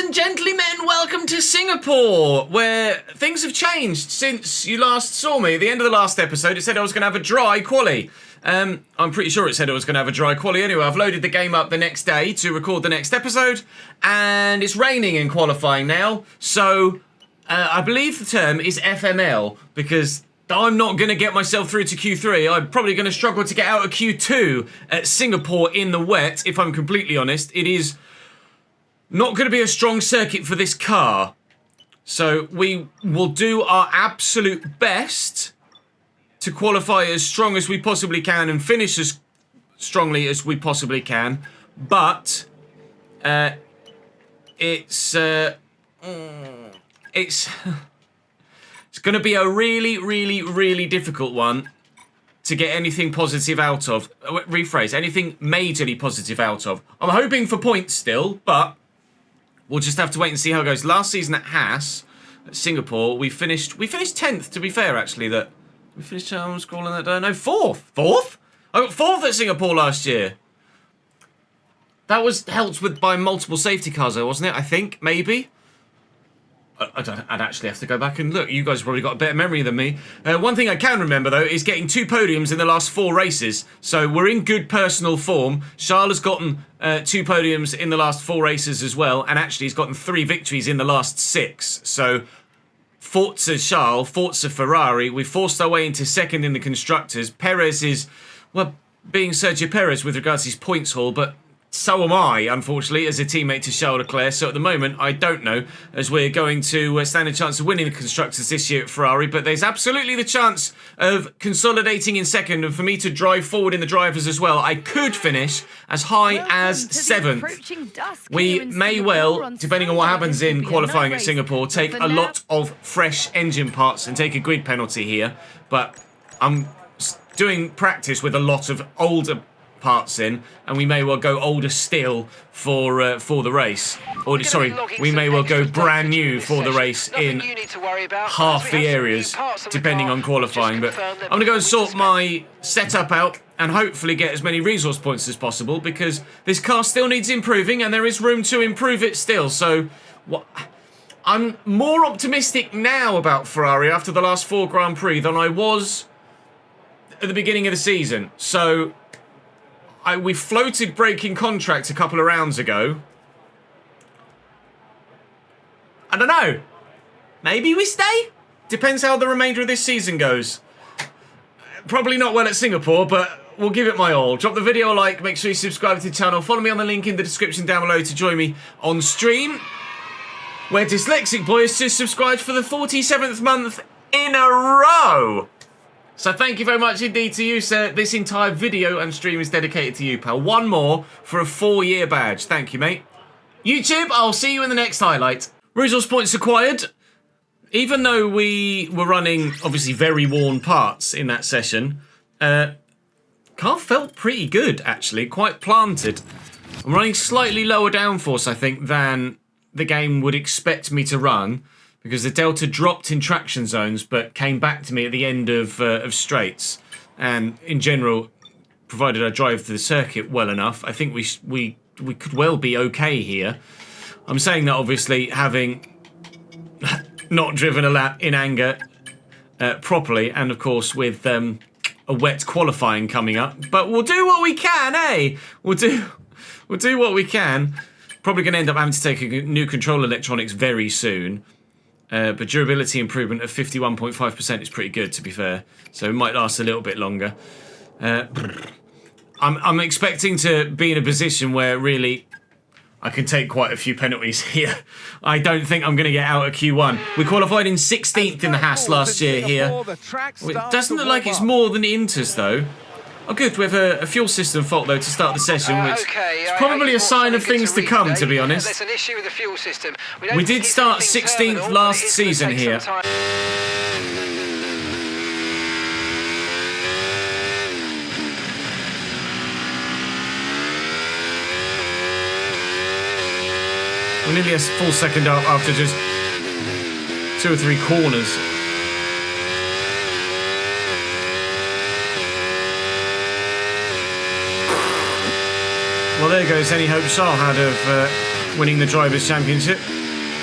and gentlemen, welcome to Singapore, where things have changed since you last saw me. At the end of the last episode, it said I was going to have a dry quali. I'm pretty sure it said I was going to have a dry quali. Anyway, I've loaded the game up the next day to record the next episode, and it's raining in qualifying now, so I believe the term is FML, because I'm not going to get myself through to Q3. I'm probably going to struggle to get out of Q2 at Singapore in the wet, if I'm completely honest. It is not going to be a strong circuit for this car. So we will do our absolute best to qualify as strong as we possibly can and finish as strongly as we possibly can. But it's going to be a really difficult one to get anything positive out of. Rephrase, anything majorly positive out of. I'm hoping for points still, but we'll just have to wait and see how it goes. Last season at Haas, at Singapore, we finished 10th, to be fair, actually. That we finished, I'm scrolling that, no, 4th. 4th? I got 4th at Singapore last year. That was helped by multiple safety cars, though, wasn't it? I think, maybe. I'd actually have to go back and look. You guys have probably got a better memory than me. One thing I can remember, though, is getting 2 podiums in the last 4 races. So we're in good personal form. Charles has gotten 2 podiums in the last 4 races as well. And actually, he's gotten 3 victories in the last 6. So Forza Charles, Forza Ferrari. We've forced our way into 2nd in the Constructors. Perez is, well, being Sergio Perez with regards to his points haul, but so am I, unfortunately, as a teammate to Charles Leclerc. So at the moment, I don't know, as we're going to stand a chance of winning the Constructors this year at Ferrari. But there's absolutely the chance of consolidating in 2nd and for me to drive forward in the drivers as well. I could finish as high as 7th. We may well, depending on what happens in qualifying at Singapore, take a lot of fresh engine parts and take a grid penalty here. But I'm doing practice with a lot of older parts in, and we may well go older still for the race. Or sorry, we may well go brand new for the race in half the areas, depending on qualifying. But I'm going to go and sort my setup out and hopefully get as many resource points as possible, because this car still needs improving and there is room to improve it still. So I'm more optimistic now about Ferrari after the last 4 Grand Prix than I was at the beginning of the season. So we floated breaking contract a couple of rounds ago. I don't know. Maybe we stay? Depends how the remainder of this season goes. Probably not well at Singapore, but we'll give it my all. Drop the video a like, make sure you subscribe to the channel. Follow me on the link in the description down below to join me on stream, where Dyslexic Boy has just subscribed for the 47th month in a row. So thank you very much indeed to you, sir. This entire video and stream is dedicated to you, pal. 1 more for a 4-year badge. Thank you, mate. YouTube, I'll see you in the next highlight. Resource points acquired. Even though we were running, obviously, very worn parts in that session, car felt pretty good, actually. Quite planted. I'm running slightly lower downforce, I think, than the game would expect me to run, because the Delta dropped in traction zones, but came back to me at the end of straights. And in general, provided I drive the circuit well enough, I think we could well be okay here. I'm saying that obviously having not driven a lap in anger properly, and of course with a wet qualifying coming up. But we'll do what we can, eh? We'll do what we can. Probably going to end up having to take a new control electronics very soon. But durability improvement of 51.5% is pretty good, to be fair. So it might last a little bit longer. I'm expecting to be in a position where really I can take quite a few penalties here. I don't think I'm going to get out of Q1. We qualified in 16th in the Haas last year here. Well, it doesn't look like it's more than Inters, though. Oh, good. We have a fuel system fault, though, to start the session, which is probably a sign of things to come, to be honest. There's an issue with the fuel system. We did start 16th last season here. We're nearly a full second up after just 2 or 3 corners. Well, there goes any hope Charles had of winning the Drivers' Championship.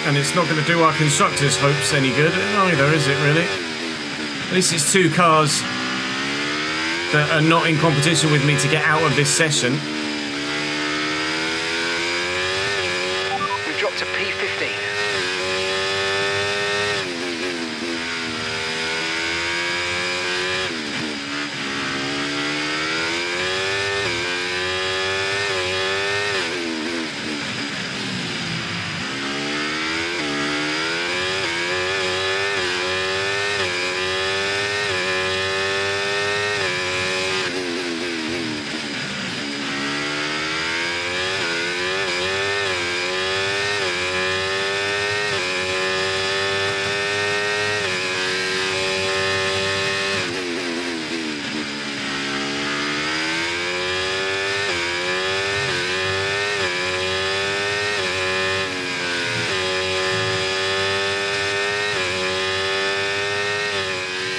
And it's not going to do our constructors' hopes any good either, is it, really? At least it's 2 cars that are not in competition with me to get out of this session. We've dropped to P15.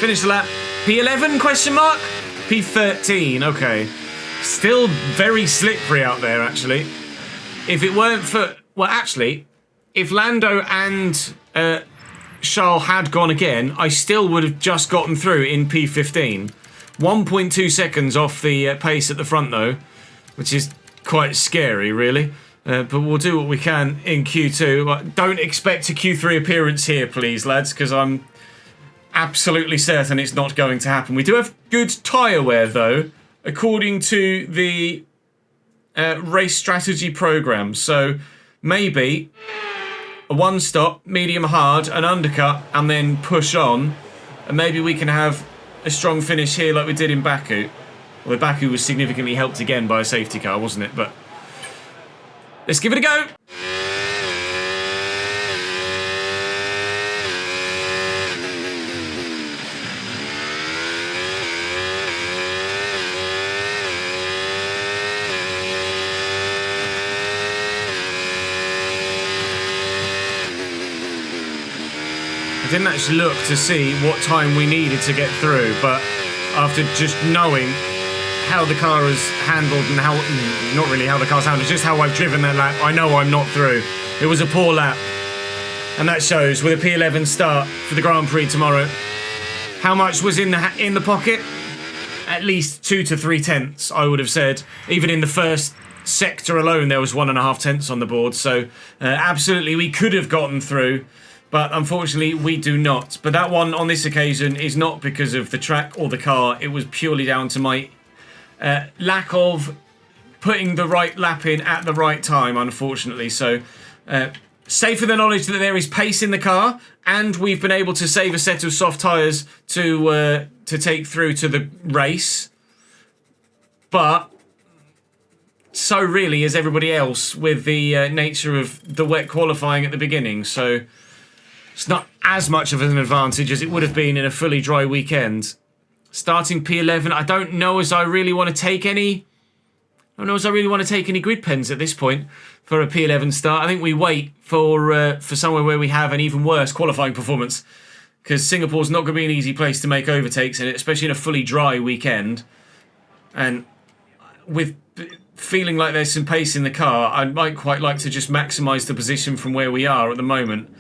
Finish the lap. P11 question mark? P13, okay. Still very slippery out there, actually. If it weren't for... Well, actually, if Lando and Charles had gone again, I still would have just gotten through in P15. 1.2 seconds off the pace at the front, though, which is quite scary, really. But we'll do what we can in Q2. Don't expect a Q3 appearance here, please, lads, because I'm absolutely certain it's not going to happen. We do have good tyre wear, though, according to the race strategy program. So maybe a one-stop, medium hard, an undercut, and then push on. And maybe we can have a strong finish here like we did in Baku. Well, Baku was significantly helped again by a safety car, wasn't it? But let's give it a go. I didn't actually look to see what time we needed to get through, but after just knowing how the car is handled and how, not really how the car's handled, just how I've driven that lap, I know I'm not through. It was a poor lap. And that shows with a P11 start for the Grand Prix tomorrow. How much was in the pocket? At least 2 to 3 tenths, I would have said. Even in the first sector alone, there was 1.5 tenths on the board. So absolutely, we could have gotten through. But unfortunately, we do not. But that one on this occasion is not because of the track or the car. It was purely down to my lack of putting the right lap in at the right time, unfortunately. So, safe with the knowledge that there is pace in the car, and we've been able to save a set of soft tyres to take through to the race. But so really is everybody else with the nature of the wet qualifying at the beginning. So it's not as much of an advantage as it would have been in a fully dry weekend. Starting P11, I don't know as I really want to take any. I don't know as I really want to take any grid pens at this point for a P11 start. I think we wait for somewhere where we have an even worse qualifying performance, because Singapore's not going to be an easy place to make overtakes in it, especially in a fully dry weekend. And with feeling like there's some pace in the car, I might quite like to just maximise the position from where we are at the moment.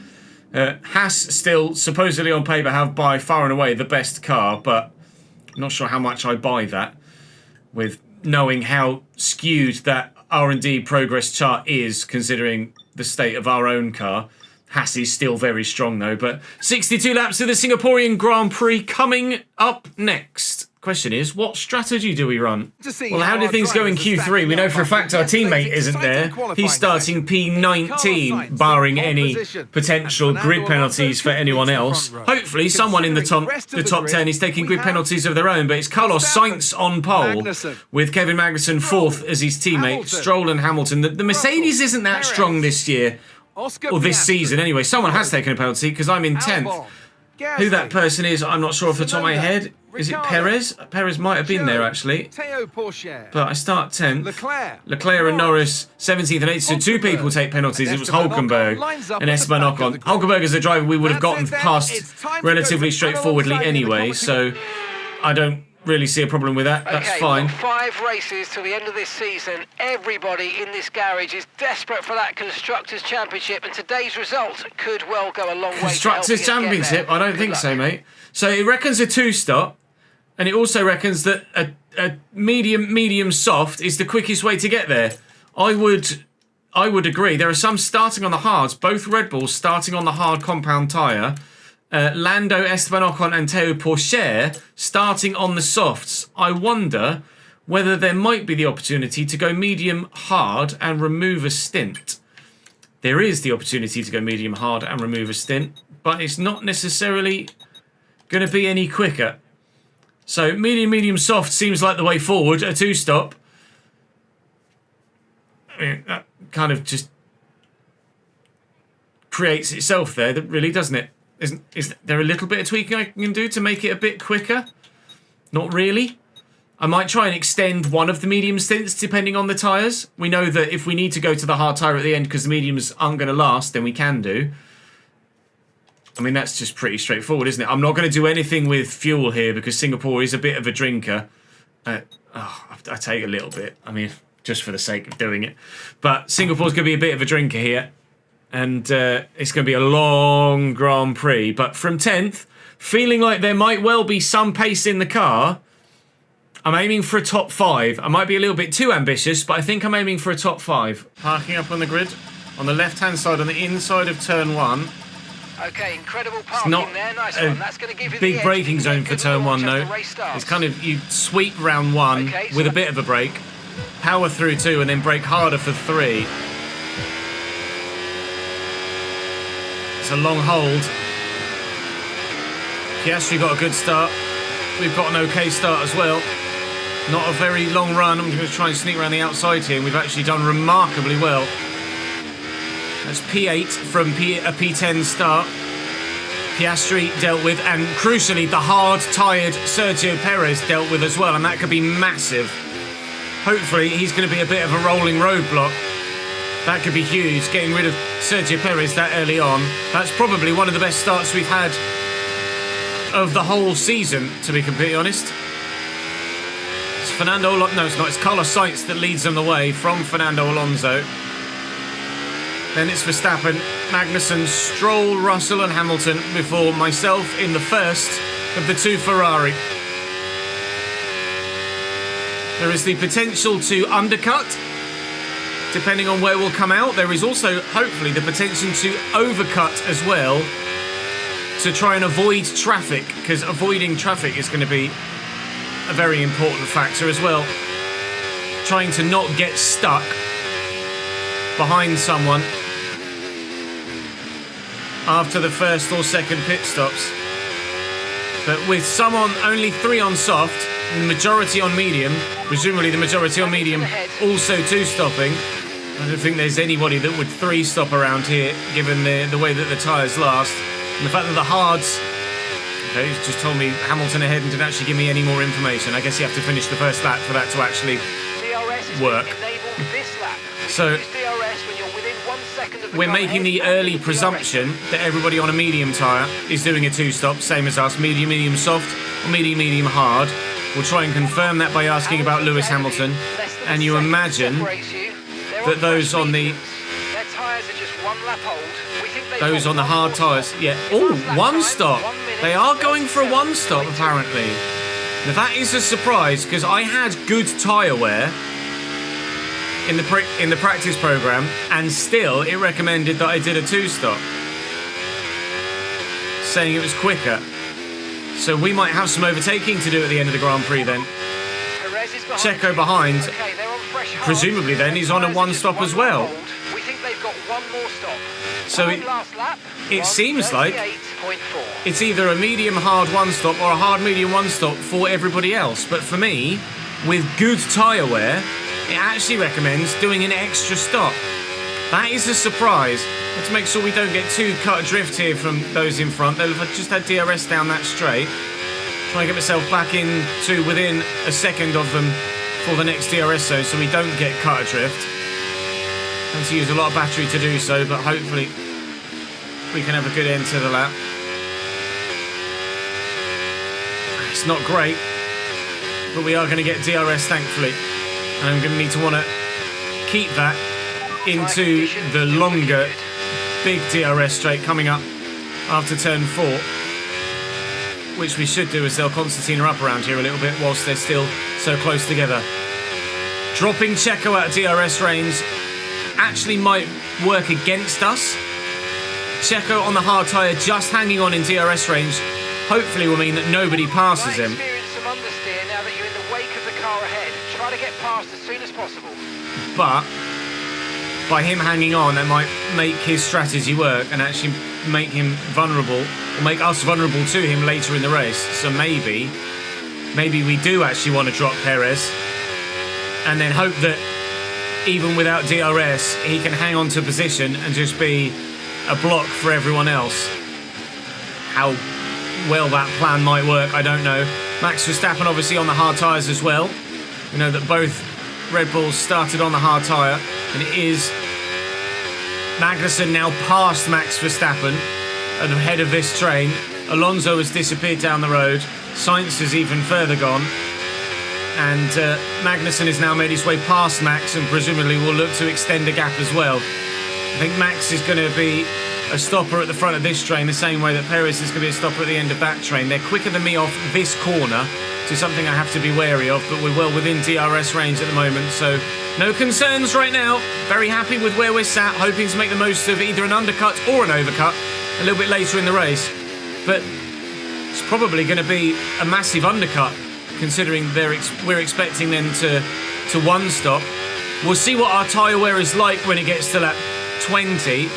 Haas still supposedly on paper have by far and away the best car, but I'm not sure how much I buy that, with knowing how skewed that R&D progress chart is, considering the state of our own car. Haas is still very strong though, but 62 laps of the Singaporean Grand Prix coming up next. Question is, what strategy do we run? Well, how do things go in Q3? We know for a fact our teammate isn't there. He's starting P19, barring any potential grid penalties for anyone else. Hopefully, someone in the top 10 is taking grid penalties of their own, but it's Carlos Sainz on pole, with Kevin Magnussen fourth as his teammate, Stroll and Hamilton. The Mercedes isn't that strong this year, or this season anyway. Someone has taken a penalty, because I'm in 10th. Who that person is, I'm not sure off the top of my head. Is it Perez? Perez might have been there, actually. But I start 10th. Leclerc and Norris, 17th and 8th. So 2 people take penalties. It was Hulkenberg and Esteban Ocon. Hulkenberg as a driver we would have gotten past relatively straightforwardly anyway. So I don't really see a problem with that. That's Okay, fine. we've got 5 races till the end of this season. Everybody in this garage is desperate for that Constructors' Championship, and today's result could well go a long way to Constructors' helping us get Championship? there. I don't Good think luck. so, mate. So it reckons a 2-stop, and it also reckons that a medium soft is the quickest way to get there. I would agree. There are some starting on the hards, both Red Bulls starting on the hard compound tyre. Lando, Esteban Ocon and Teo Pourchaire starting on the softs. I wonder whether there might be the opportunity to go medium hard and remove a stint. There is the opportunity to go medium hard and remove a stint, but it's not necessarily going to be any quicker. So medium soft seems like the way forward, a 2-stop. I mean, that kind of just creates itself there, really, doesn't it? Is there a little bit of tweaking I can do to make it a bit quicker? Not really. I might try and extend one of the medium stints depending on the tyres. We know that if we need to go to the hard tyre at the end because the mediums aren't going to last, then we can do. I mean, that's just pretty straightforward, isn't it? I'm not going to do anything with fuel here because Singapore is a bit of a drinker. I take a little bit. I mean, just for the sake of doing it. But Singapore's going to be a bit of a drinker here. And it's going to be a long Grand Prix. But from 10th, feeling like there might well be some pace in the car, I'm aiming for a top 5. I might be a little bit too ambitious, but I think I'm aiming for a top 5. Parking up on the grid, on the left-hand side, on the inside of turn 1. Okay, incredible parking Not there. Nice a one. That's going to give you the big edge. braking zone for Good turn 1, launch as though. the race starts. It's kind of, you sweep round 1 Okay, so with a bit of a brake, power through 2, and then brake harder for 3. It's a long hold. Piastri got a good start. We've got an okay start as well. Not a very long run. I'm going to try and sneak around the outside here. We've actually done remarkably well. That's P8 from a P10 start. Piastri dealt with, and crucially, the hard-tired Sergio Perez dealt with as well, and that could be massive. Hopefully, he's going to be a bit of a rolling roadblock. That could be huge, getting rid of Sergio Perez that early on. That's probably one of the best starts we've had of the whole season, to be completely honest. It's Fernando Alonso. No, it's not. It's Carlos Sainz that leads them the way from Fernando Alonso. Then it's Verstappen, Magnussen, Stroll, Russell and Hamilton before myself in the first of the 2 Ferrari. There is the potential to undercut, depending on where we'll come out. There is also, hopefully, the potential to overcut as well to try and avoid traffic, because avoiding traffic is going to be a very important factor as well. Trying to not get stuck behind someone after the first or second pit stops. But with only 3 on soft, and the majority on medium, presumably the majority on medium also 2-stopping, I don't think there's anybody that would 3-stop around here, given the way that the tyres last. And the fact that the hards... Okay, he's just told me Hamilton ahead and didn't actually give me any more information. I guess you have to finish the first lap for that to actually work. So we're making the early presumption that everybody on a medium tyre is doing a 2-stop, same as us, medium soft or medium hard. We'll try and confirm that by asking about Lewis Hamilton. And you imagine that those on the hard tyres, yeah. Oh, 1-stop. They are going for a 1-stop apparently. Now that is a surprise because I had good tyre wear in the practice program, and still it recommended that I did a 2-stop, saying it was quicker. So we might have some overtaking to do at the end of the Grand Prix then. Checo behind, presumably then he's on a 1-stop as well. We think they've got one more stop. So it seems like it's either a medium hard 1-stop or a hard medium 1-stop for everybody else. But for me, with good tyre wear, it actually recommends doing an extra stop. That is a surprise. Let's make sure we don't get too cut adrift here from those in front. They'll have just had DRS down that straight. Try and get myself back into within a second of them for the next DRS zone so we don't get cut adrift. And to use a lot of battery to do so, but hopefully we can have a good end to the lap. It's not great. but we are going to get DRS, thankfully. And I'm going to need to want to keep that into the longer, big DRS straight coming up after turn 4. Which we should do, as they'll concertina up around here a little bit whilst they're still so close together. Dropping Checo out of DRS range actually might work against us. Checo on the hard tyre just hanging on in DRS range hopefully will mean that nobody passes him. Experience some understeer now that you're in the wake of the car ahead. Try to get past as soon as possible. But by him hanging on, that might make his strategy work and actually make him vulnerable, or make us vulnerable to him later in the race. So maybe we do actually want to drop Perez and then hope that even without DRS, he can hang on to position and just be a block for everyone else. How well that plan might work, I don't know. Max Verstappen obviously on the hard tyres as well. We know that both Red Bulls started on the hard tyre, and it is Magnussen now past Max Verstappen at the head of this train. Alonso has disappeared down the road. Sainz has even further gone. And Magnussen has now made his way past Max and presumably will look to extend a gap as well. I think Max is going to be a stopper at the front of this train, the same way that Perez is going to be a stopper at the end of that train. They're quicker than me off this corner, which is something I have to be wary of, but we're well within DRS range at the moment, so no concerns right now. Very happy with where we're sat, hoping to make the most of either an undercut or an overcut a little bit later in the race. But it's probably going to be a massive undercut, considering we're expecting them to one stop. We'll see what our tyre wear is like when it gets to lap 20.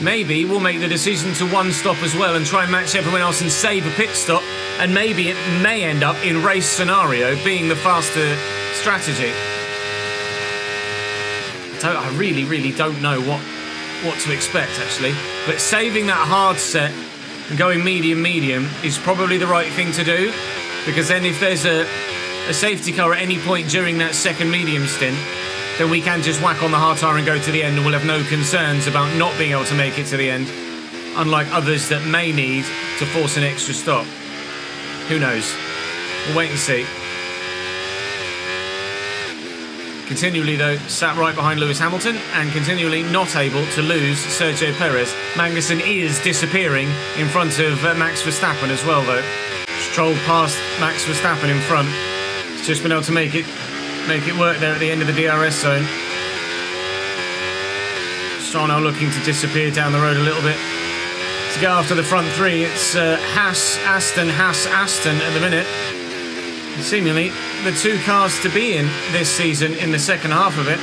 Maybe we'll make the decision to one stop as well and try and match everyone else and save a pit stop, and maybe it may end up in race scenario being the faster strategy. I really don't know what to expect actually, but saving that hard set and going medium is probably the right thing to do, because then if there's a safety car at any point during that second medium stint, then we can just whack on the hard tyre and go to the end, and we'll have no concerns about not being able to make it to the end, unlike others that may need to force an extra stop. Who knows? We'll wait and see. Continually though, sat right behind Lewis Hamilton and continually not able to lose Sergio Perez. Magnussen is disappearing in front of Max Verstappen as well though. Strolled past Max Verstappen in front. He's just been able to make it work there at the end of the DRS zone. Stroll now looking to disappear down the road a little bit. To go after the front three, it's Haas, Aston at the minute. Seemingly the two cars to be in this season in the second half of it.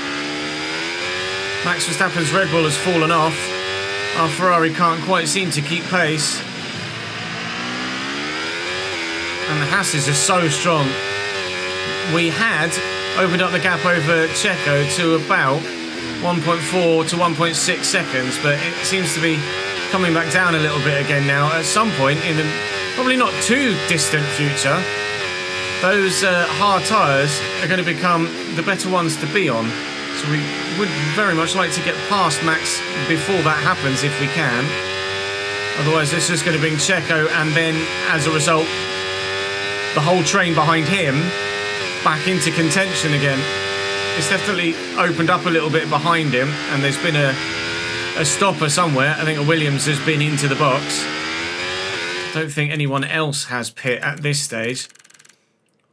Max Verstappen's Red Bull has fallen off. Our Ferrari can't quite seem to keep pace. And the Haas's are so strong. We had opened up the gap over Checo to about 1.4 to 1.6 seconds, but it seems to be coming back down a little bit again now. At some point in the probably not too distant future, those hard tyres are going to become the better ones to be on. So we would very much like to get past Max before that happens if we can. Otherwise this is going to bring Checo and then as a result the whole train behind him back into contention again. It's definitely opened up a little bit behind him, and there's been a stopper somewhere. I think a Williams has been into the box. I don't think anyone else has pit at this stage.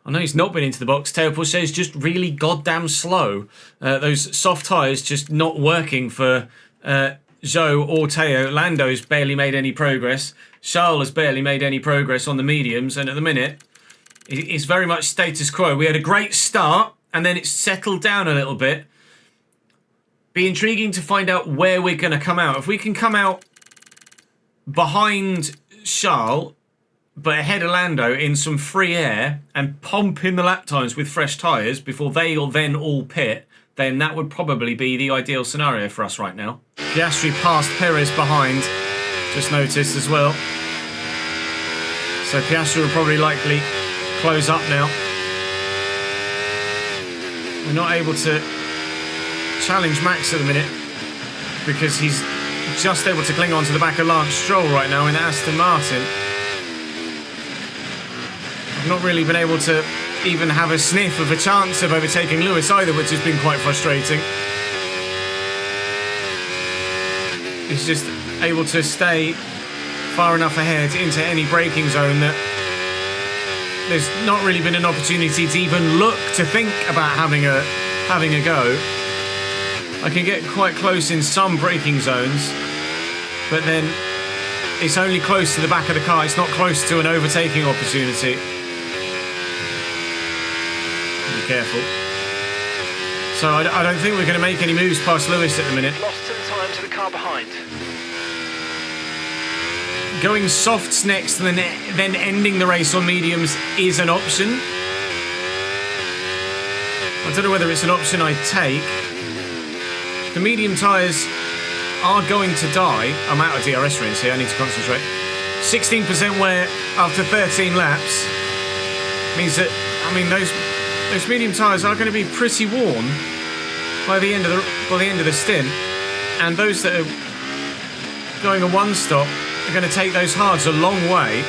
I know he's not been into the box. Teo Pourchaire is just really goddamn slow. Those soft tyres just not working for Zhou or Teo. Lando's barely made any progress. Charles has barely made any progress on the mediums, and at the minute it's very much status quo. We had a great start and then it's settled down a little bit. Be intriguing to find out where we're going to come out. If we can come out behind Charles but ahead of Lando in some free air and pump in the lap times with fresh tyres before they'll then all pit, then that would probably be the ideal scenario for us right now. Piastri past Perez behind, just noticed as well. So Piastri will probably likely close up now. We're not able to challenge Max at the minute because he's just able to cling on to the back of Lance Stroll right now in Aston Martin. not really been able to even have a sniff of a chance of overtaking Lewis either, which has been quite frustrating. He's just able to stay far enough ahead into any braking zone that there's not really been an opportunity to even look to think about having a go. I can get quite close in some braking zones, but then it's only close to the back of the car. It's not close to an overtaking opportunity. Be careful. So I don't think we're going to make any moves past Lewis at the minute. Lost some time to the car behind. Going softs next and then ending the race on mediums is an option. I don't know whether it's an option I take. The medium tyres are going to die. I'm out of DRS range here, I need to concentrate. 16% wear after 13 laps means that, I mean, those medium tyres are going to be pretty worn by the end of the stint, and those that are going a one stop are going to take those hards a long way,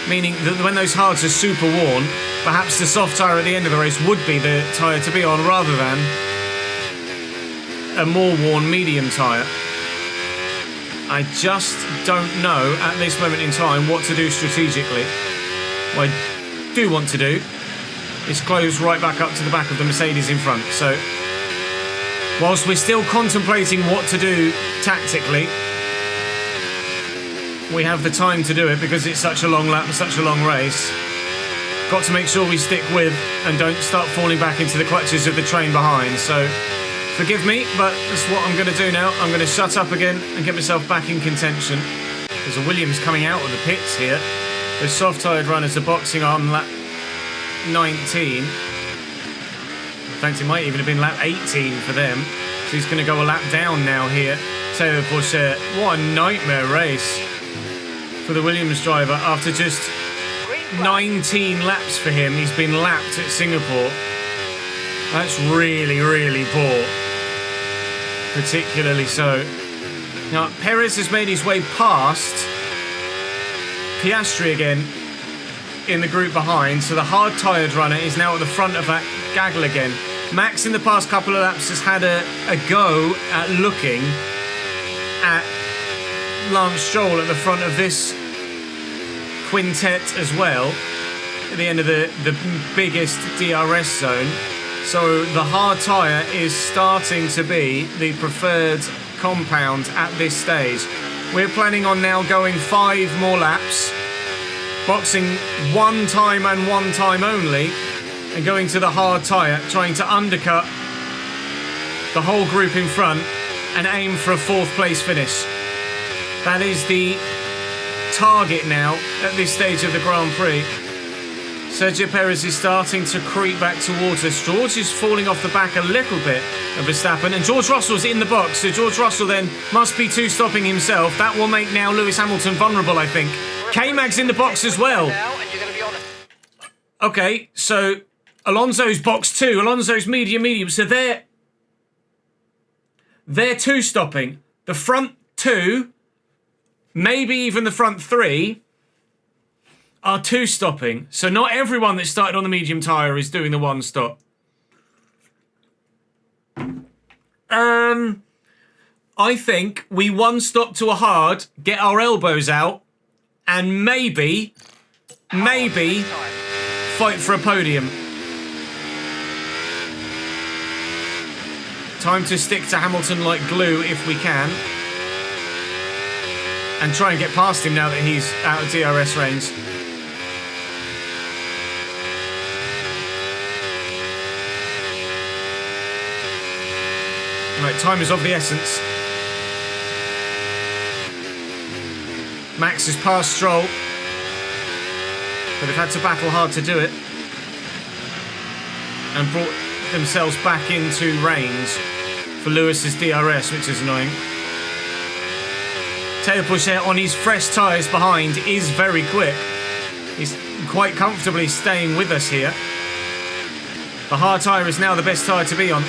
meaning that when those hards are super worn, perhaps the soft tyre at the end of the race would be the tyre to be on rather than a more worn medium tyre. I just don't know at this moment in time what to do strategically. What I do want to do is close right back up to the back of the Mercedes in front. So whilst we're still contemplating what to do tactically, we have the time to do it because it's such a long lap and such a long race. Got to make sure we stick with and don't start falling back into the clutches of the train behind. So forgive me, but that's what I'm going to do now. I'm going to shut up again and get myself back in contention. There's a Williams coming out of the pits here. Those soft-tyred runners are boxing on lap 19. In fact, it might even have been lap 18 for them. So he's going to go a lap down now here. Taylor Pourchaire. What a nightmare race for the Williams driver after just 19 laps for him. He's been lapped at Singapore. That's really, really poor. Particularly so. Now, Perez has made his way past Piastri again in the group behind, so the hard-tyred runner is now at the front of that gaggle again. Max in the past couple of laps has had a go at looking at Lance Stroll at the front of this quintet as well, at the end of the biggest DRS zone. So the hard tyre is starting to be the preferred compound at this stage. We're planning on now going 5 more laps, boxing one time and one time only, and going to the hard tyre, trying to undercut the whole group in front and aim for a 4th place finish. That is the target now at this stage of the Grand Prix. Sergio Perez is starting to creep back towards us. George is falling off the back a little bit of Verstappen, and George Russell's in the box, so George Russell then must be two-stopping himself. That will make now Lewis Hamilton vulnerable, I think. K-Mag's in the box as well. Okay, so Alonso's box 2, Alonso's medium, so they're two-stopping. The front 2, maybe even the front 3, are two-stopping. So not everyone that started on the medium tyre is doing the one stop. I think we one stop to a hard, get our elbows out, and maybe fight for a podium. Time to stick to Hamilton like glue if we can. And try and get past him now that he's out of DRS range. Right, time is of the essence. Max has passed Stroll, but they've had to battle hard to do it and brought themselves back into range for Lewis's DRS, which is annoying. Taylor Pourchaire on his fresh tyres behind is very quick. He's quite comfortably staying with us here. The hard tyre is now the best tyre to be on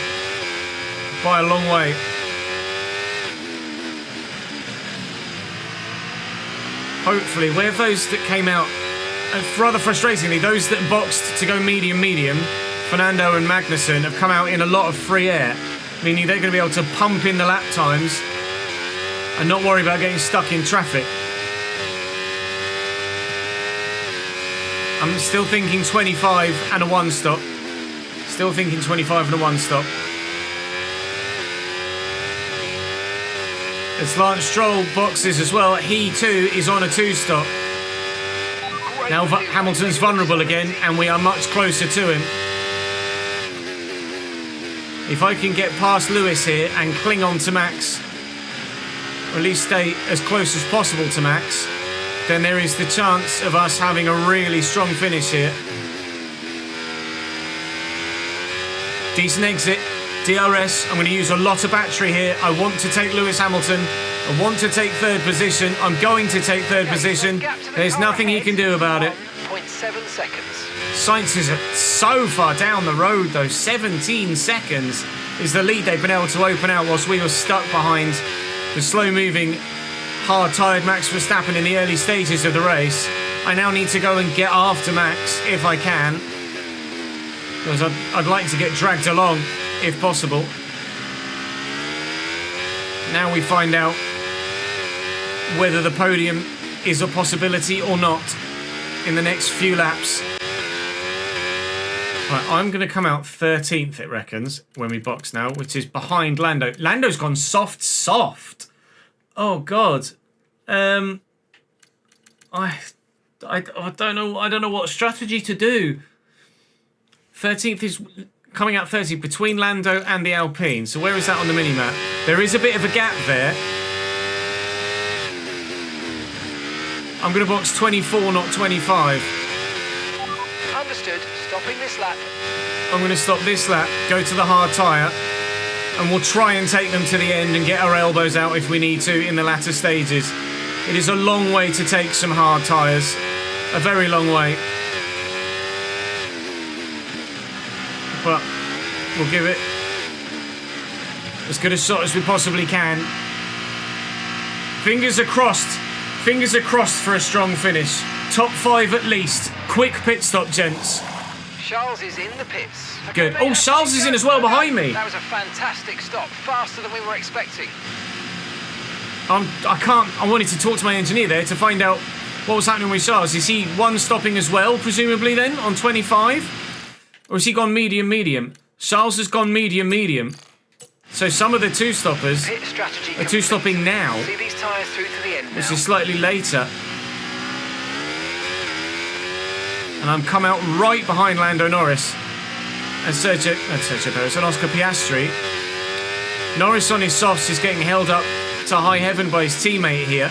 by a long way. Hopefully, where those that came out rather frustratingly, those that boxed to go medium, Fernando and Magnussen, have come out in a lot of free air, meaning they're going to be able to pump in the lap times and not worry about getting stuck in traffic. I'm still thinking 25 and a one stop. Still thinking 25 and a one stop. As Lance Stroll boxes as well, he too is on a two stop. Now Hamilton's vulnerable again, and we are much closer to him. If I can get past Lewis here and cling on to Max, or at least stay as close as possible to Max, then there is the chance of us having a really strong finish here. Decent exit, DRS. I'm going to use a lot of battery here. I want to take Lewis Hamilton. I want to take third position. I'm going to take third position. There's nothing he can do about it. 0.7 seconds. Sainz is so far down the road though. 17 seconds is the lead they've been able to open out whilst we were stuck behind the slow-moving, hard-tired Max Verstappen in the early stages of the race. I now need to go and get after Max if I can, because I'd like to get dragged along if possible. Now we find out whether the podium is a possibility or not in the next few laps. Right, I'm going to come out 13th, it reckons, when we box now, which is behind Lando. Lando's gone soft. Oh God. I don't know what strategy to do. 13th is coming out 30th between Lando and the Alpine. So where is that on the mini-map? There is a bit of a gap there. I'm going to box 24, not 25. Understood. Stopping this lap. I'm going to stop this lap, go to the hard tyre, and we'll try and take them to the end and get our elbows out if we need to in the latter stages. It is a long way to take some hard tyres. A very long way. But we'll give it as good a shot as we possibly can. Fingers are crossed. Fingers are crossed for a strong finish. Top 5 at least. Quick pit stop, gents. Charles is in the pits. Good. Oh, Charles is in as well behind me. That was a fantastic stop. Faster than we were expecting. I wanted to talk to my engineer there to find out what was happening with Charles. Is he one stopping as well, presumably then, on 25? Or has he gone medium? Charles has gone medium. So some of the two stoppers are two stopping now. See these tyres through to the end now. Which is slightly later. And I'm come out right behind Lando Norris and Sergio Perez and Oscar Piastri. Norris on his softs is getting held up to high heaven by his teammate here.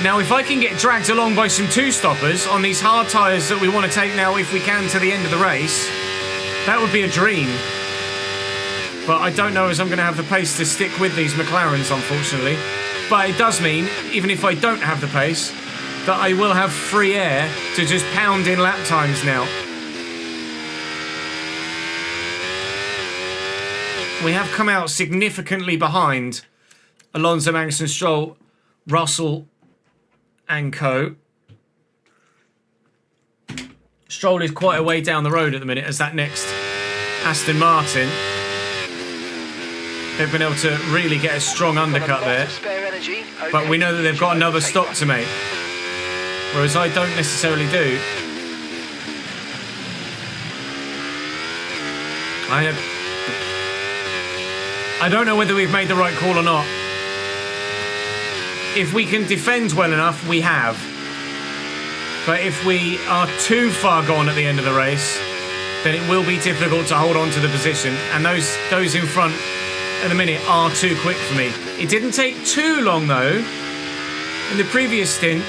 Now, if I can get dragged along by some two stoppers on these hard tyres that we want to take now, if we can, to the end of the race, that would be a dream. But I don't know as I'm going to have the pace to stick with these McLarens, unfortunately. But it does mean, even if I don't have the pace, that I will have free air to just pound in lap times now. We have come out significantly behind Alonso, Magnussen, Stroll, Russell and co. Stroll is quite a way down the road at the minute as that next Aston Martin. They've been able to really get a strong undercut there. But we know that they've got another stop to make. Whereas I don't necessarily do. I don't know whether we've made the right call or not. If we can defend well enough, we have. But if we are too far gone at the end of the race, then it will be difficult to hold on to the position. And those in front at the minute are too quick for me. It didn't take too long, though, in the previous stint,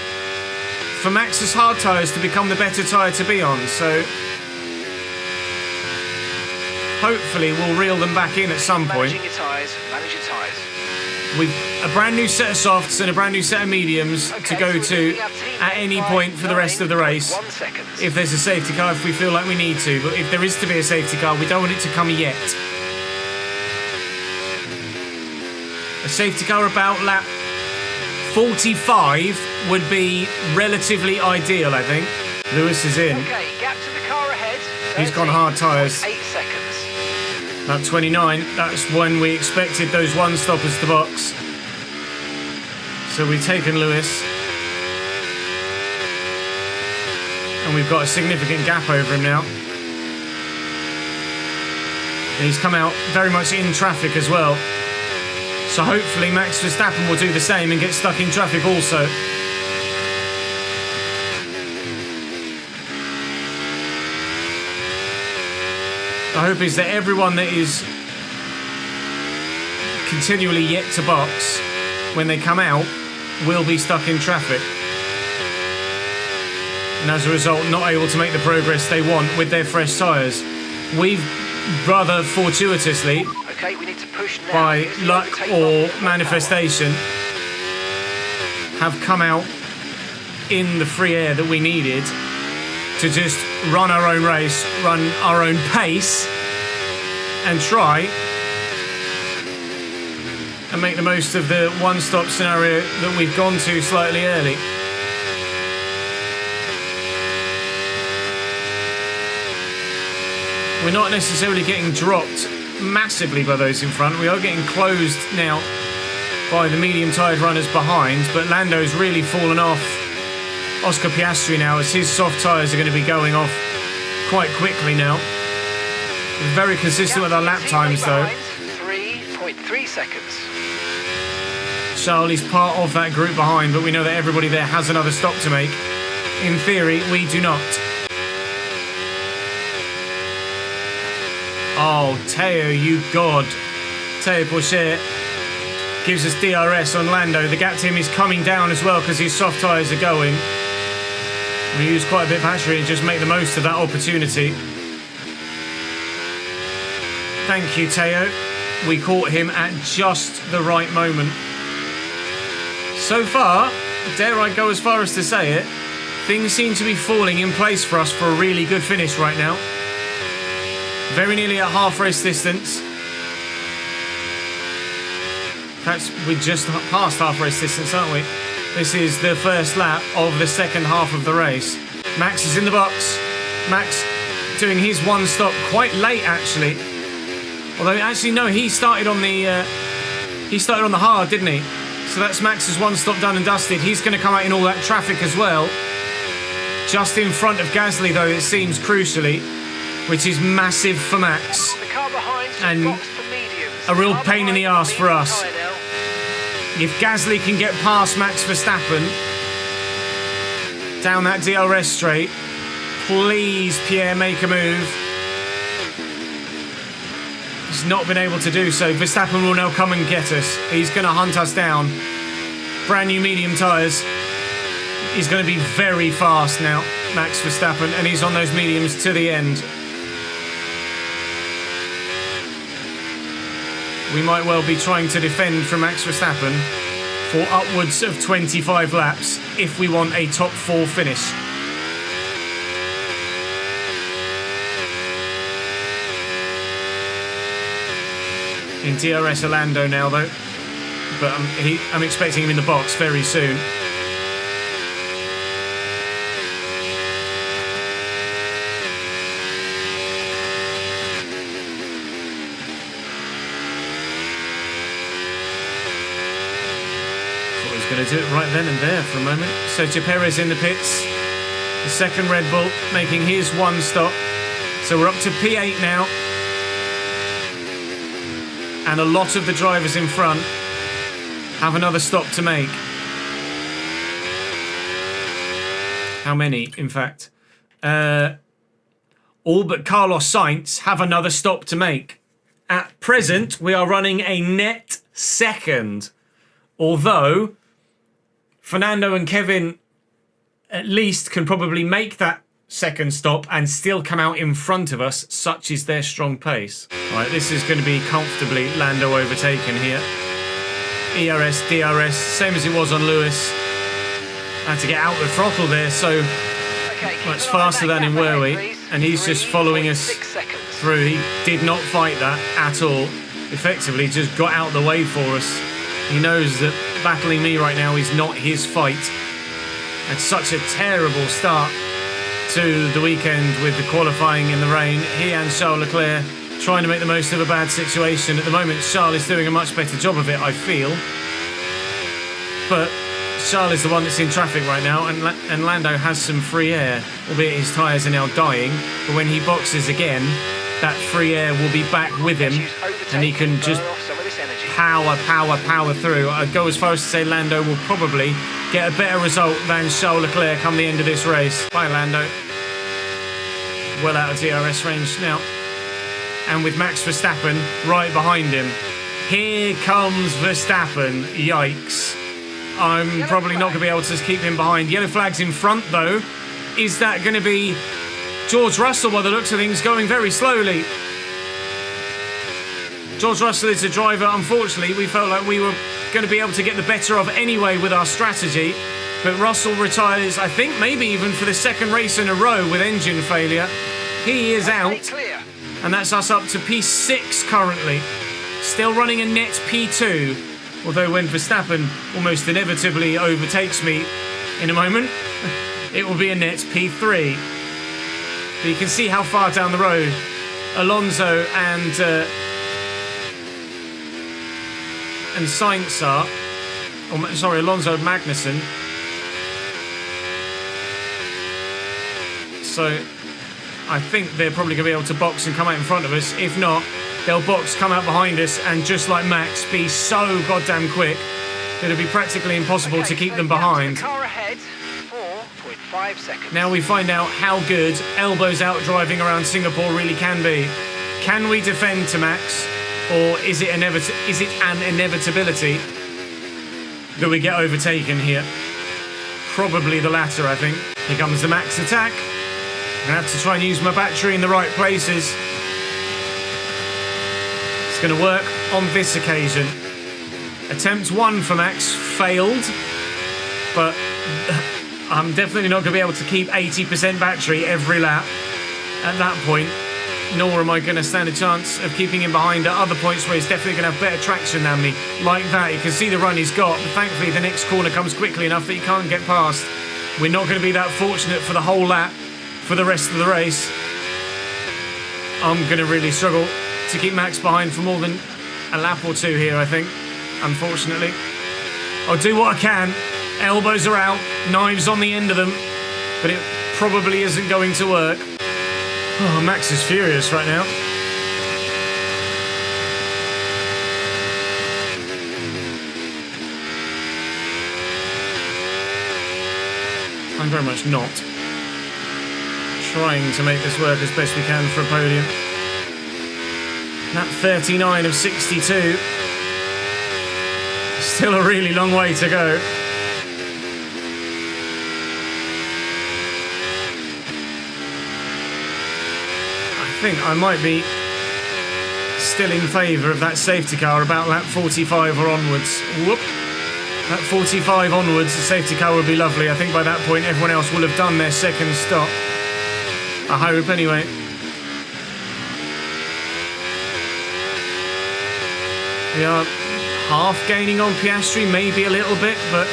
for Max's hard tyres to become the better tyre to be on. So hopefully we'll reel them back in at some point. Manage your tyres. With a brand new set of softs and a brand new set of mediums to go to at any point for the rest of the race. If there's a safety car, if we feel like we need to. But if there is to be a safety car, we don't want it to come yet. A safety car about lap 45 would be relatively ideal, I think. Lewis is in. Okay, gap to the car ahead. He's gone hard tyres. 8 seconds. About 29. That's when we expected those one stoppers to box. So we've taken Lewis. And we've got a significant gap over him now. And he's come out very much in traffic as well. So hopefully Max Verstappen will do the same and get stuck in traffic also. The hope is that everyone that is continually yet to box, when they come out, will be stuck in traffic. And as a result, not able to make the progress they want with their fresh tyres. We've rather fortuitously, okay, we need to push now. by luck or manifestation, have come out in the free air that we needed to just run our own race, run our own pace, and try and make the most of the one-stop scenario that we've gone to slightly early. We're not necessarily getting dropped massively by those in front. We are getting closed now by the medium-tired runners behind, but Lando's really fallen off Oscar Piastri now, as his soft tyres are going to be going off quite quickly now. Very consistent with our lap times though. 3.3 seconds. Charlie's part of that group behind, but we know that everybody there has another stop to make. In theory, we do not. Oh, Teo, you god. Teo Pourchaire gives us DRS on Lando. The gap to him is coming down as well because his soft tyres are going. We use quite a bit of battery and just make the most of that opportunity. Thank you, Teo. We caught him at just the right moment. So far, dare I go as far as to say it, things seem to be falling in place for us for a really good finish right now. Very nearly at half race distance. Perhaps we're just past half race distance, aren't we? This is the first lap of the second half of the race. Max is in the box. Max doing his one stop quite late, actually. Although, actually, no, he started on the hard, didn't he? So that's Max's one stop done and dusted. He's going to come out in all that traffic as well. Just in front of Gasly, though, it seems, crucially, which is massive for Max. The car behind and a real pain in the arse for us. If Gasly can get past Max Verstappen down that DRS straight, please, Pierre, make a move. He's not been able to do so. Verstappen will now come and get us. He's going to hunt us down. Brand new medium tyres. He's going to be very fast now, Max Verstappen, and he's on those mediums to the end. We might well be trying to defend from Max Verstappen for upwards of 25 laps if we want a top 4 finish. In DRS Orlando now though, but I'm expecting him in the box very soon. Going to do it right then and there for a moment. Sergio Perez in the pits. The second Red Bull making his one stop. So we're up to P8 now. And a lot of the drivers in front have another stop to make. How many, in fact? All but Carlos Sainz have another stop to make. At present, we are running a net second. Although Fernando and Kevin at least can probably make that second stop and still come out in front of us, such is their strong pace. All right, this is going to be comfortably Lando overtaken here. ERS, DRS, same as it was on Lewis. Had to get out the throttle there, so much faster than him, were we? And he's just following us through. He did not fight that at all. Effectively just got out the way for us. He knows that battling me right now is not his fight. It's such a terrible start to the weekend with the qualifying in the rain. He and Charles Leclerc trying to make the most of a bad situation. At the moment, Charles is doing a much better job of it, I feel. But Charles is the one that's in traffic right now, and Lando has some free air, albeit his tyres are now dying. But when he boxes again, that free air will be back with him, and he can just power through. I'd go as far as to say Lando will probably get a better result than Charles Leclerc come the end of this race. Bye, Lando. Well out of DRS range now. And with Max Verstappen right behind him. Here comes Verstappen. Yikes. I'm probably not going to be able to keep him behind. Yellow flag's in front, though. Is that going to be George Russell, by the looks of things, going very slowly? George Russell is a driver, unfortunately, we felt like we were going to be able to get the better of anyway with our strategy. But Russell retires, I think, maybe even for the second race in a row with engine failure. He is out. And that's us up to P6 currently. Still running a net P2. Although when Verstappen almost inevitably overtakes me in a moment, it will be a net P3. But you can see how far down the road Alonso and Sainz are. Or, sorry, Alonso and Magnussen. So I think they're probably going to be able to box and come out in front of us. If not, they'll box, come out behind us, and just like Max, be so goddamn quick that it'll be practically impossible to keep them behind. Car ahead, 4.5 seconds. Now we find out how good elbows out driving around Singapore really can be. Can we defend to Max, or is it an inevitability that we get overtaken here? Probably the latter, I think. Here comes the Max attack. I'm going to have to try and use my battery in the right places. It's going to work on this occasion. Attempt 1 for Max failed, but I'm definitely not going to be able to keep 80% battery every lap at that point, nor am I going to stand a chance of keeping him behind at other points where he's definitely going to have better traction than me. Like that, you can see the run he's got, but thankfully the next corner comes quickly enough that he can't get past. We're not going to be that fortunate for the whole lap for the rest of the race. I'm going to really struggle to keep Max behind for more than a lap or two here, I think, unfortunately. I'll do what I can. Elbows are out, knives on the end of them, but it probably isn't going to work. Oh, Max is furious right now. I'm very much not. Trying to make this work as best we can for a podium. That 39 of 62. Still a really long way to go. I think I might be still in favour of that safety car about lap 45 or onwards. Whoop. At 45 onwards, the safety car would be lovely. I think by that point everyone else will have done their second stop. I hope anyway. We are half gaining on Piastri, maybe a little bit, but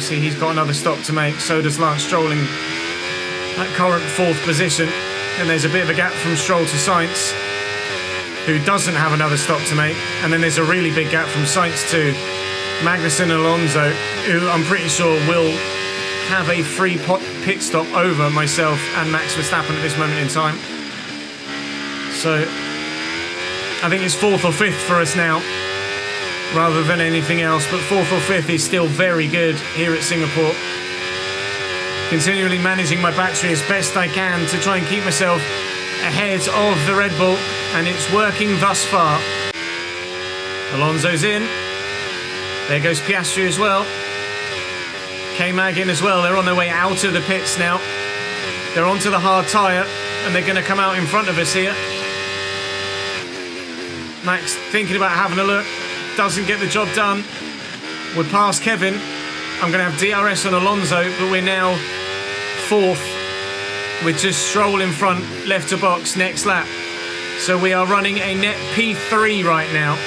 see, he's got another stop to make. So does Lance Stroll in that current 4th position. And there's a bit of a gap from Stroll to Sainz, who doesn't have another stop to make. And then there's a really big gap from Sainz to Magnussen and Alonso, who I'm pretty sure will have a free pit stop over myself and Max Verstappen at this moment in time. So I think it's 4th or 5th for us now, rather than anything else. But 4th or 5th is still very good here at Singapore. Continually managing my battery as best I can to try and keep myself ahead of the Red Bull, and it's working thus far. Alonso's in. There goes Piastri as well. K-Mag in as well. They're on their way out of the pits now. They're onto the hard tyre, and they're going to come out in front of us here. Max thinking about having a look. Doesn't get the job done. We're past Kevin. I'm going to have DRS on Alonso, but we're now 4th. With just Stroll in front, left to box, next lap. So we are running a net P3 right now.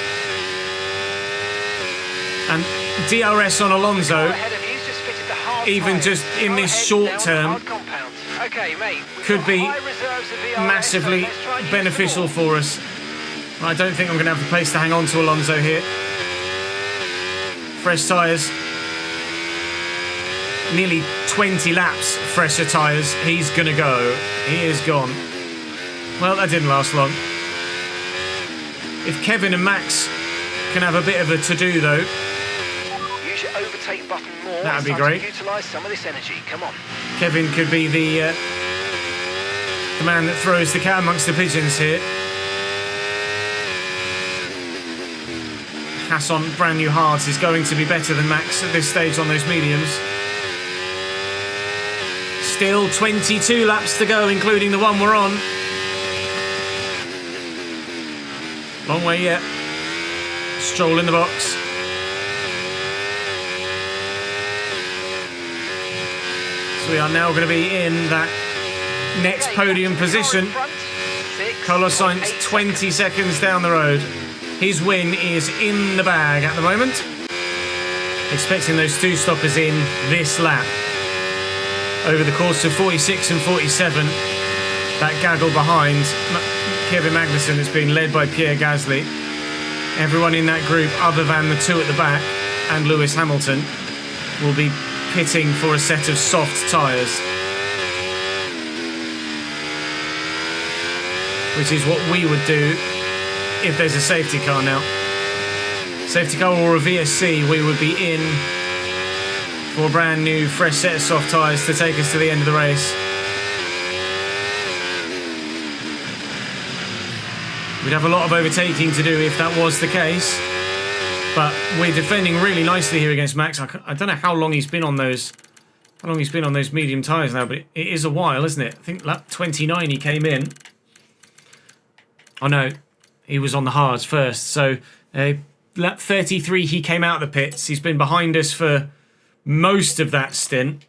And DRS on Alonso, Ahead of you's just fitted the hard even tyres. just in Go this ahead short down term, hard compound. Okay, mate, we've could got be high reserves of VRS, massively so let's try and use beneficial them all. for us. I don't think I'm going to have the pace to hang on to Alonso here. Fresh tyres. Nearly 20 laps, fresher tyres. He's going to go. He is gone. Well, that didn't last long. If Kevin and Max can have a bit of a to-do, though, Use your overtake button more. That'd be It's time to great. utilise some of this energy. Come on. Kevin could be the man that throws the cat amongst the pigeons here. Hassan, brand new hards, is going to be better than Max at this stage on those mediums. Still 22 laps to go, including the one we're on. Long way yet. Stroll in the box. So we are now going to be in that next podium position. Carlos Sainz 20 seconds down the road. His win is in the bag at the moment. Expecting those two stoppers in this lap. Over the course of 46 and 47, that gaggle behind Kevin Magnussen has been led by Pierre Gasly. Everyone in that group, other than the two at the back and Lewis Hamilton, will be pitting for a set of soft tyres. Which is what we would do if there's a safety car now. Safety car or a VSC, we would be in for a brand new fresh set of soft tyres to take us to the end of the race. We'd have a lot of overtaking to do if that was the case, but we're defending really nicely here against Max. I don't know how long he's been on those medium tyres now, but it is a while, isn't it? I think lap 29 he came in. Oh no, he was on the hards first. So lap 33 he came out of the pits. He's been behind us for most of that stint.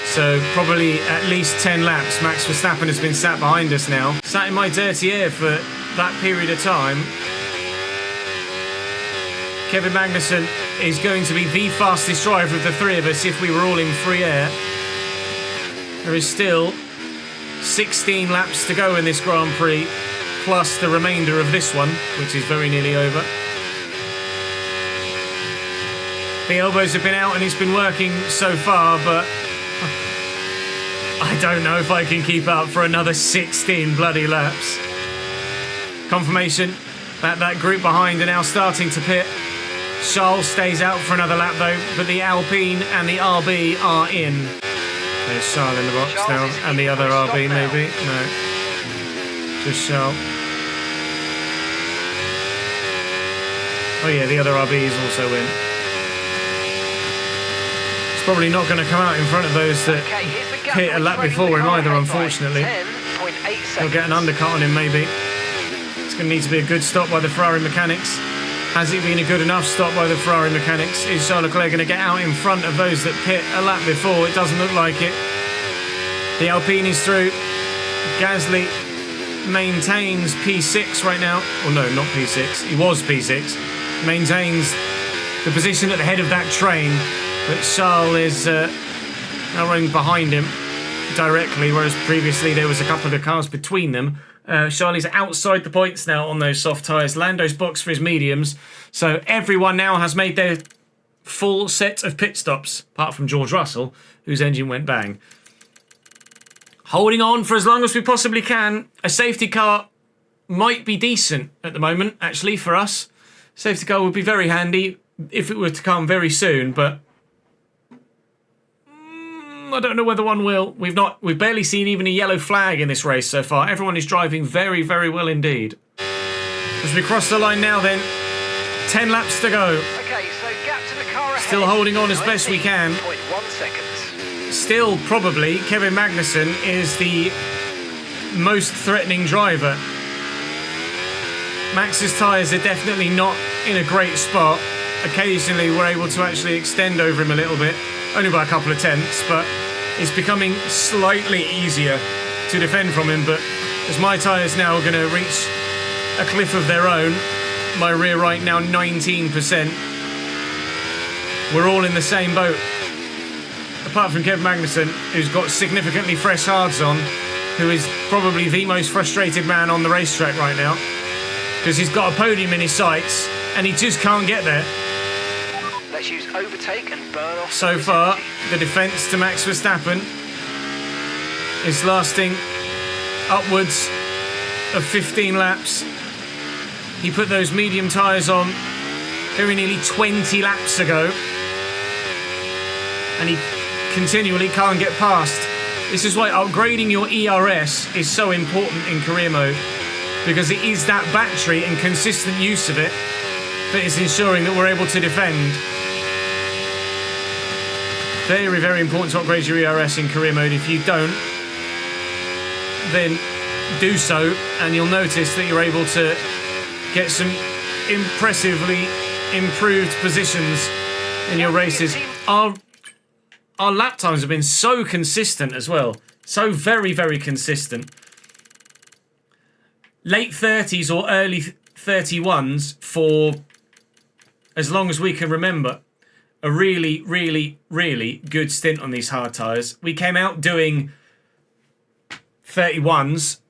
So probably at least 10 laps. Max Verstappen has been sat behind us now. Sat in my dirty air for that period of time. Kevin Magnussen is going to be the fastest driver of the three of us if we were all in free air. There is still 16 laps to go in this Grand Prix, plus the remainder of this one, which is very nearly over. The elbows have been out and it's been working so far, but I don't know if I can keep up for another 16 bloody laps. Confirmation that that group behind are now starting to pit. Charles stays out for another lap though, but the Alpine and the RB are in. There's Charles in the box now, and the other RB maybe. No, just Charles. Oh yeah, the other RB is also in. It's probably not going to come out in front of those that hit a lap before him either, unfortunately. He'll get an undercut on him maybe. It's going to need to be a good stop by the Ferrari mechanics. Has it been a good enough stop by the Ferrari mechanics? Is Charles Leclerc going to get out in front of those that pit a lap before? It doesn't look like it. The Alpine is through. Gasly maintains P6 right now. Well, no, not P6. He was P6. Maintains the position at the head of that train. But Charles is now running behind him directly, whereas previously there was a couple of cars between them. Charles is outside the points now on those soft tyres. Lando's boxed for his mediums. So everyone now has made their full set of pit stops, apart from George Russell, whose engine went bang. Holding on for as long as we possibly can. A safety car might be decent at the moment, actually, for us. Safety car would be very handy if it were to come very soon, but I don't know whether one will. We've barely seen even a yellow flag in this race so far. Everyone is driving very, very well indeed. As we cross the line now then, 10 laps to go. Okay, so gap to the car ahead. Still holding on as best we can. 19.1 seconds. Still, probably, Kevin Magnussen is the most threatening driver. Max's tyres are definitely not in a great spot. Occasionally we're able to actually extend over him a little bit, only by a couple of tenths, but it's becoming slightly easier to defend from him. But as my tyres now are going to reach a cliff of their own, my rear right now 19%. we're all in the same boat. Apart from Kevin Magnussen, who's got significantly fresh hards on, who is probably the most frustrated man on the racetrack right now, because he's got a podium in his sights and he just can't get there. Let's use overtake and burn off. So far, the defence to Max Verstappen is lasting upwards of 15 laps. He put those medium tyres on very nearly 20 laps ago, and he continually can't get past. This is why upgrading your ERS is so important in career mode, because it is that battery and consistent use of it that is ensuring that we're able to defend. Very, very important to upgrade your ERS in career mode. If you don't, then do so, and you'll notice that you're able to get some impressively improved positions in your races. Our lap times have been so consistent as well. So very, very consistent. Late 30s or early 31s for as long as we can remember. A really, really, really good stint on these hard tyres. We came out doing 31s,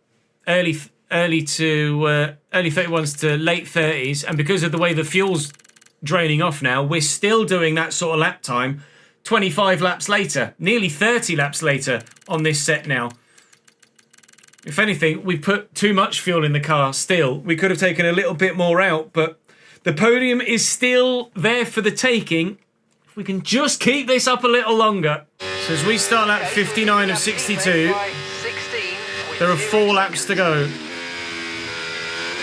early 31s to late 30s, and because of the way the fuel's draining off now, we're still doing that sort of lap time 25 laps later, nearly 30 laps later on this set now. If anything, we put too much fuel in the car still. We could have taken a little bit more out, but the podium is still there for the taking. If we can just keep this up a little longer. So as we start lap 59 of 62, there are 4 laps to go.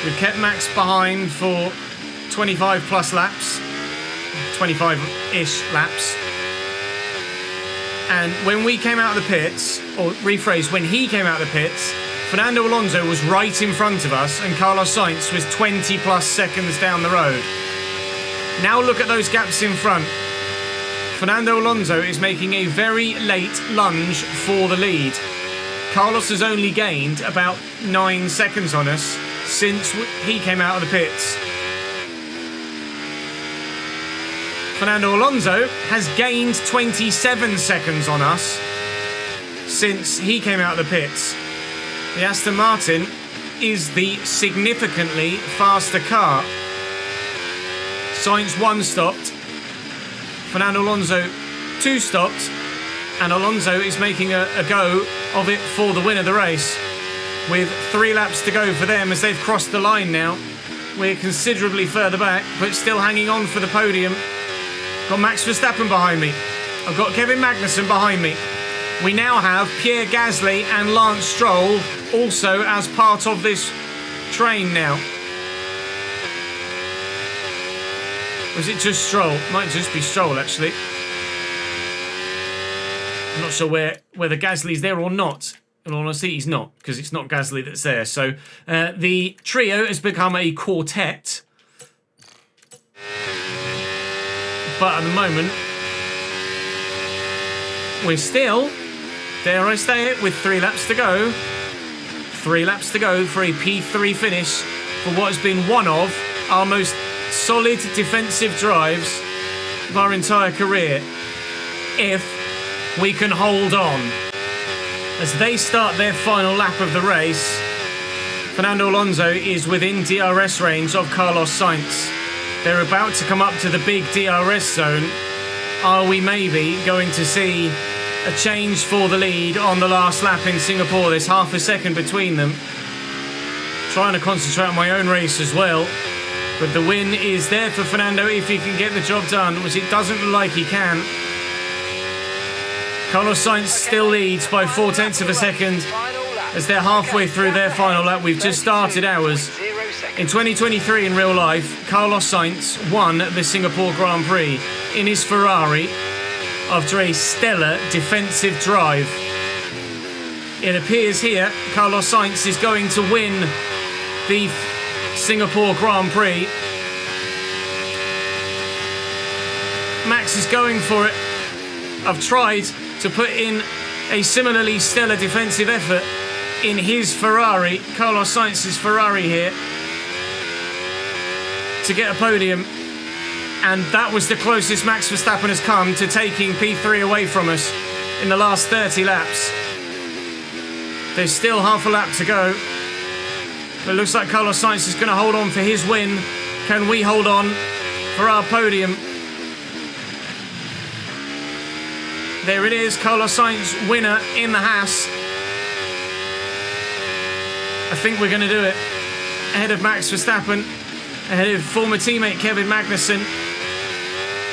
We've kept Max behind for 25 plus laps, 25-ish laps. And when we came out of the pits, or rephrase, when he came out of the pits, Fernando Alonso was right in front of us and Carlos Sainz was 20 plus seconds down the road. Now look at those gaps in front. Fernando Alonso is making a very late lunge for the lead. Carlos has only gained about 9 seconds on us since he came out of the pits. Fernando Alonso has gained 27 seconds on us since he came out of the pits. The Aston Martin is the significantly faster car. Sainz 1 stopped, Fernando Alonso 2 stopped, and Alonso is making a go of it for the win of the race. With 3 laps to go for them as they've crossed the line now. We're considerably further back, but still hanging on for the podium. Got Max Verstappen behind me. I've got Kevin Magnussen behind me. We now have Pierre Gasly and Lance Stroll also as part of this train now. Or is it just Stroll? Might just be Stroll, actually. I'm not sure whether Gasly's there or not. In all honesty, he's not, because it's not Gasly that's there. So the trio has become a quartet. But at the moment, we're still, dare I say it, with 3 laps to go. 3 laps to go for a P3 finish for what has been one of our most solid defensive drives of our entire career. If we can hold on. As they start their final lap of the race, Fernando Alonso is within DRS range of Carlos Sainz. They're about to come up to the big DRS zone. Are we maybe going to see a change for the lead on the last lap in Singapore? There's half a second between them. Trying to concentrate on my own race as well. But the win is there for Fernando if he can get the job done, which it doesn't look like he can. Carlos Sainz still leads by 0.4 of a second as they're halfway through their final lap. We've just started ours. In 2023 in real life, Carlos Sainz won the Singapore Grand Prix in his Ferrari after a stellar defensive drive. It appears here Carlos Sainz is going to win the Singapore Grand Prix. Max is going for it. I've tried to put in a similarly stellar defensive effort in his Ferrari, Carlos Sainz's Ferrari here, to get a podium. And that was the closest Max Verstappen has come to taking P3 away from us in the last 30 laps. There's still half a lap to go. But it looks like Carlos Sainz is going to hold on for his win. Can we hold on for our podium? There it is, Carlos Sainz, winner in the Haas. I think we're going to do it. Ahead of Max Verstappen, ahead of former teammate Kevin Magnussen,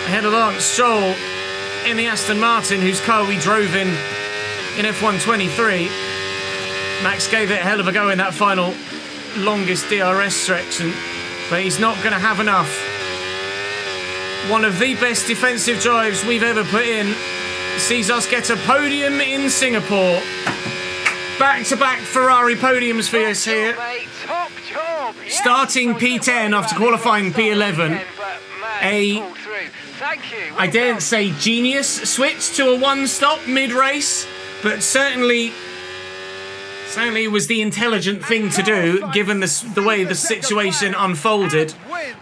ahead of Lance Stroll in the Aston Martin, whose car we drove in F1 23. Max gave it a hell of a go in that final longest DRS section, but he's not going to have enough. One of the best defensive drives we've ever put in sees us get a podium in Singapore. Back-to-back Ferrari podiums for us here. Top job. Starting P10 after qualifying P11. I daren't say genius switch to a one-stop mid-race, but certainly it was the intelligent thing to do, given the way the situation unfolded.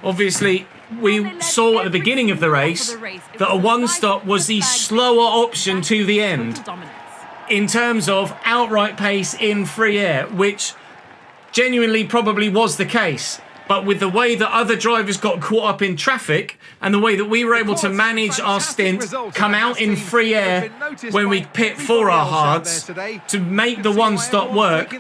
Obviously, we saw at the beginning of the race that a one-stop was the slower option to the end in terms of outright pace in free air, which genuinely probably was the case. But with the way that other drivers got caught up in traffic and the way that we were able to manage our stint, come out in free air when we pit for our hards to make the one-stop work,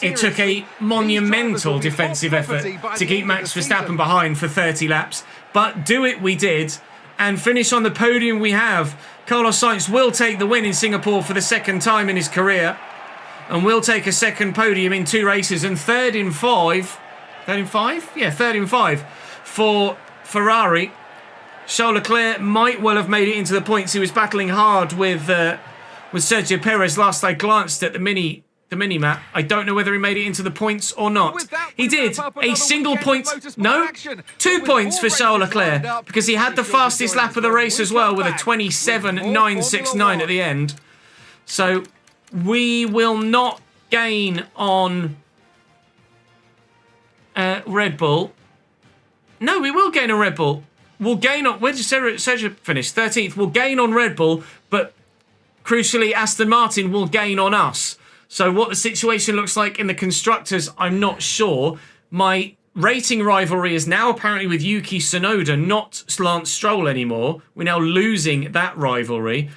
it took a monumental defensive effort to keep Max Verstappen behind for 30 laps. But do it we did, and finish on the podium we have. Carlos Sainz will take the win in Singapore for the second time in his career, and will take a second podium in 2 races and third in 5. Third in 5? Yeah, third in 5 for Ferrari. Charles Leclerc might well have made it into the points. He was battling hard with Sergio Perez last I glanced at the mini-map. I don't know whether he made it into the points or not. He did. A single point. No, 2 points for Charles Leclerc, because he had the fastest lap of the race as well with a 27.969 at the end. So we will not gain on Red Bull. No, we will gain on Red Bull. We'll gain on... Where did Sergio finish? 13th. We'll gain on Red Bull, but crucially, Aston Martin will gain on us. So what the situation looks like in the Constructors, I'm not sure. My rating rivalry is now apparently with Yuki Tsunoda, not Lance Stroll anymore. We're now losing that rivalry.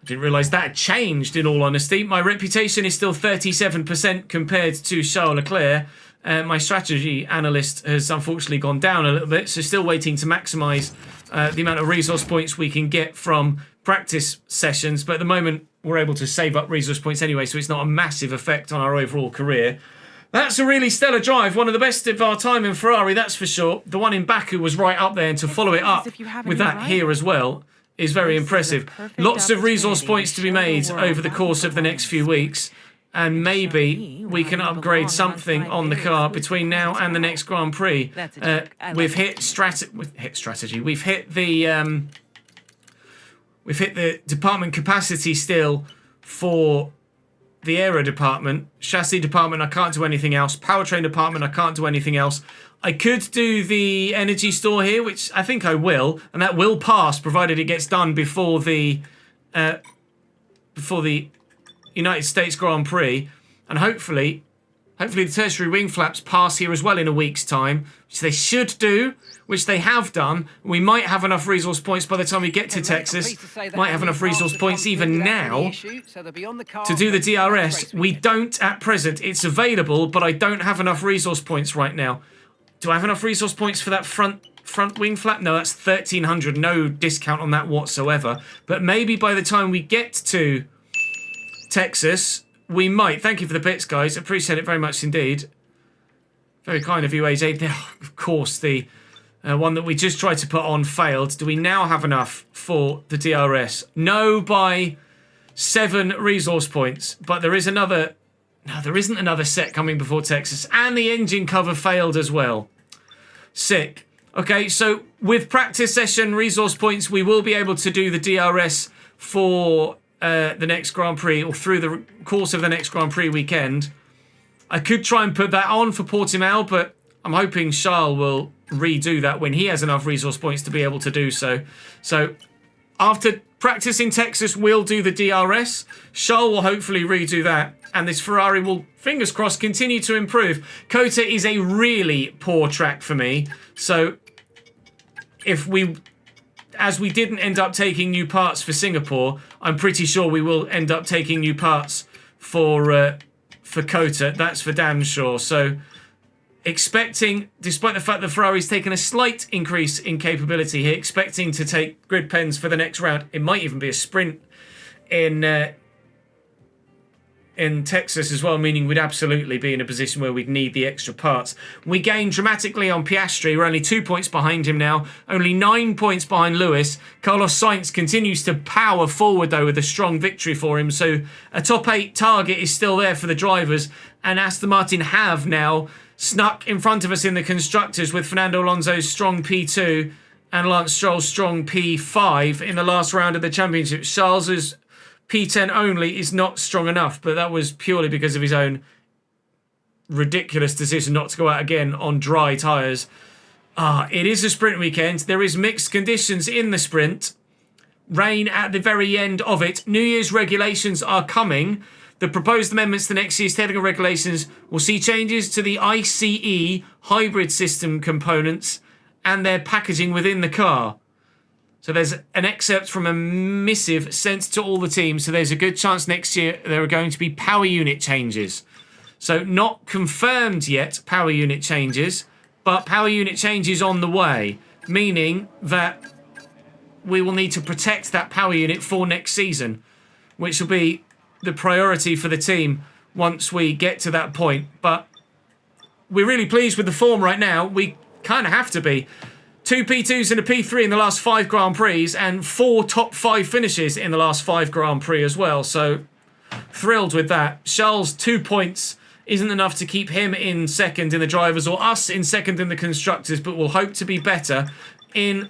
I didn't realise that had changed, in all honesty. My reputation is still 37% compared to Charles Leclerc. My strategy analyst has unfortunately gone down a little bit, so still waiting to maximise the amount of resource points we can get from practice sessions. But at the moment, we're able to save up resource points anyway, so it's not a massive effect on our overall career. That's a really stellar drive, one of the best of our time in Ferrari, that's for sure. The one in Baku was right up there, and to follow it up with that here as well is very impressive. Lots of resource points to be made over the course of the next few weeks. And maybe we can upgrade something on the car between now and the next Grand Prix. We've hit strategy. We've hit the department capacity still for the aero department, chassis department. I can't do anything else. Powertrain department. I can't do anything else. I could do the energy store here, which I think I will, and that will pass provided it gets done before the United States Grand Prix, and hopefully the tertiary wing flaps pass here as well in a week's time, which they should do, which they have done. We might have enough resource points by the time we get to Texas. Might have enough resource points even now to do the DRS. We don't at present. It's available, but I don't have enough resource points right now. Do I have enough resource points for that front wing flap? No, that's 1,300. No discount on that whatsoever. But maybe by the time we get to Texas, we might. Thank you for the bits, guys. Appreciate it very much indeed. Very kind of you, AJ. Of course, the one that we just tried to put on failed. Do we now have enough for the DRS? No, by 7 resource points. But there is another... No, there isn't another set coming before Texas. And the engine cover failed as well. Sick. Okay, so with practice session resource points, we will be able to do the DRS for the next Grand Prix, or through the course of the next Grand Prix weekend. I could try and put that on for Portimao, but I'm hoping Charles will redo that when he has enough resource points to be able to do so. So after practice in Texas, we'll do the DRS. Charles will hopefully redo that. And this Ferrari will, fingers crossed, continue to improve. COTA is a really poor track for me. So as we didn't end up taking new parts for Singapore, I'm pretty sure we will end up taking new parts for COTA. That's for damn sure. So expecting, despite the fact that Ferrari's taken a slight increase in capability here, expecting to take grid pens for the next round. It might even be a sprint in Texas as well, meaning we'd absolutely be in a position where we'd need the extra parts. We gained dramatically on Piastri. We're only 2 points behind him now, only 9 points behind Lewis. Carlos Sainz continues to power forward though with a strong victory for him. So a top 8 target is still there for the drivers, and Aston Martin have now snuck in front of us in the constructors with Fernando Alonso's strong P2 and Lance Stroll's strong P5 in the last round of the championship. Charles's P10 only is not strong enough, but that was purely because of his own ridiculous decision not to go out again on dry tyres. It is a sprint weekend. There is mixed conditions in the sprint. Rain at the very end of it. New Year's regulations are coming. The proposed amendments to next year's technical regulations will see changes to the ICE hybrid system components and their packaging within the car. So there's an excerpt from a missive sent to all the teams. So there's a good chance next year there are going to be power unit changes. So not confirmed yet power unit changes, but power unit changes on the way, meaning that we will need to protect that power unit for next season, which will be the priority for the team once we get to that point. But we're really pleased with the form right now. We kind of have to be. 2 P2s and a P3 in the last 5 Grand Prix, and 4 top 5 finishes in the last 5 Grand Prix as well. So thrilled with that. Charles' 2 points isn't enough to keep him in second in the drivers or us in second in the constructors, but we'll hope to be better in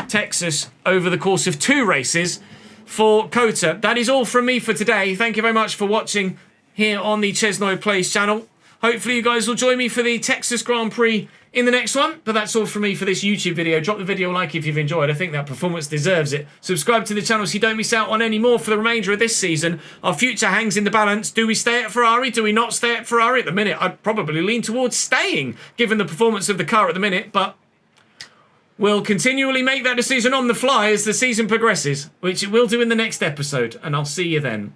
Texas over the course of 2 races for COTA. That is all from me for today. Thank you very much for watching here on the ChesnoidPlays channel. Hopefully you guys will join me for the Texas Grand Prix in the next one. But that's all from me for this YouTube video. Drop the video a like if you've enjoyed. I think that performance deserves it. Subscribe to the channel so you don't miss out on any more for the remainder of this season. Our future hangs in the balance. Do we stay at Ferrari? Do we not stay at Ferrari? At the minute, I'd probably lean towards staying, given the performance of the car at the minute. But we'll continually make that decision on the fly as the season progresses, which it will do in the next episode. And I'll see you then.